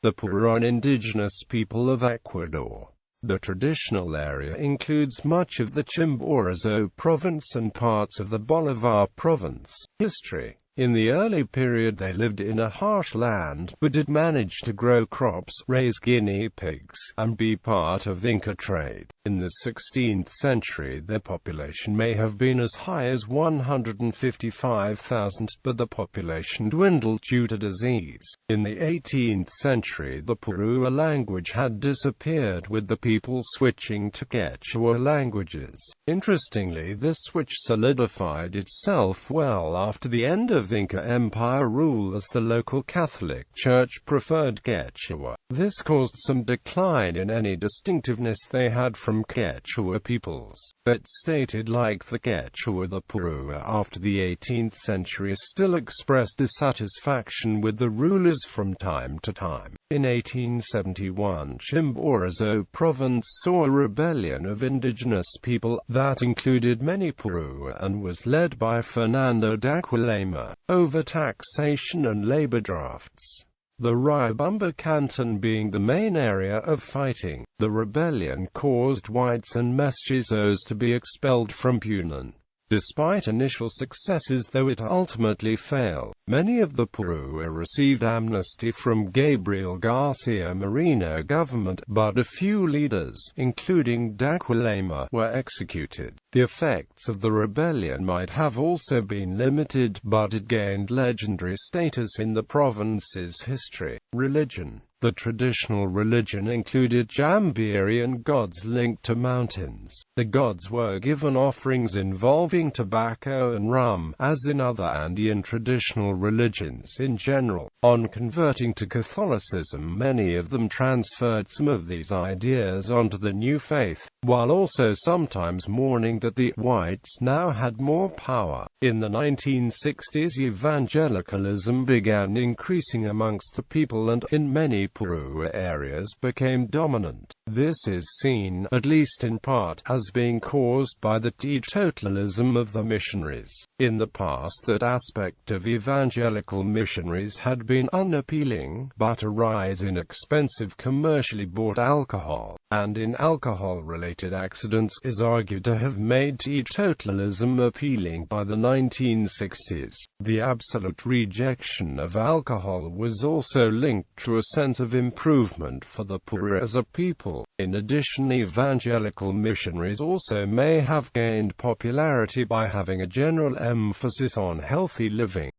The Puruhá indigenous people of Ecuador. The traditional area includes much of the Chimborazo Province and parts of the Bolívar Province. History. In the early period they lived in a harsh land, but did manage to grow crops, raise guinea pigs, and be part of Inca trade. In the 16th century their population may have been as high as 155,000, but the population dwindled due to disease. In the 18th century the Puruhá language had disappeared, with the people switching to Quechua languages. Interestingly, this switch solidified itself well after the end of Inca Empire rule, as the local Catholic Church preferred Quechua. This caused some decline in any distinctiveness they had from Quechua peoples. But stated like the Quechua, the Puruhá after the 18th century still expressed dissatisfaction with the rulers from time to time. In 1871, Chimborazo Province saw a rebellion of indigenous people that included many Puruhá and was led by Fernando d'Aquilema, over taxation and labor drafts. The Riobamba Canton being the main area of fighting. The rebellion caused whites and mestizos to be expelled from Punan. Despite initial successes, though it ultimately failed, many of the Puruhá received amnesty from Gabriel Garcia Moreno government, but a few leaders, including d'Aquilema, were executed. The effects of the rebellion might have also been limited, but it gained legendary status in the province's history. Religion. The traditional religion included Jambirian gods linked to mountains. The gods were given offerings involving tobacco and rum, as in other Andean traditional religions in general. On converting to Catholicism, many of them transferred some of these ideas onto the new faith, while also sometimes mourning that the whites now had more power. In the 1960s, evangelicalism began increasing amongst the people and, in many Puruhá areas, became dominant. This is seen, at least in part, as being caused by the teetotalism of the missionaries. In the past, that aspect of evangelical missionaries had been unappealing, but a rise in expensive commercially bought alcohol, and in alcohol-related accidents, is argued to have made teetotalism appealing by the 1960s. The absolute rejection of alcohol was also linked to a sense of improvement for the Puruhá as a people. In addition, evangelical missionaries also may have gained popularity by having a general emphasis on healthy living.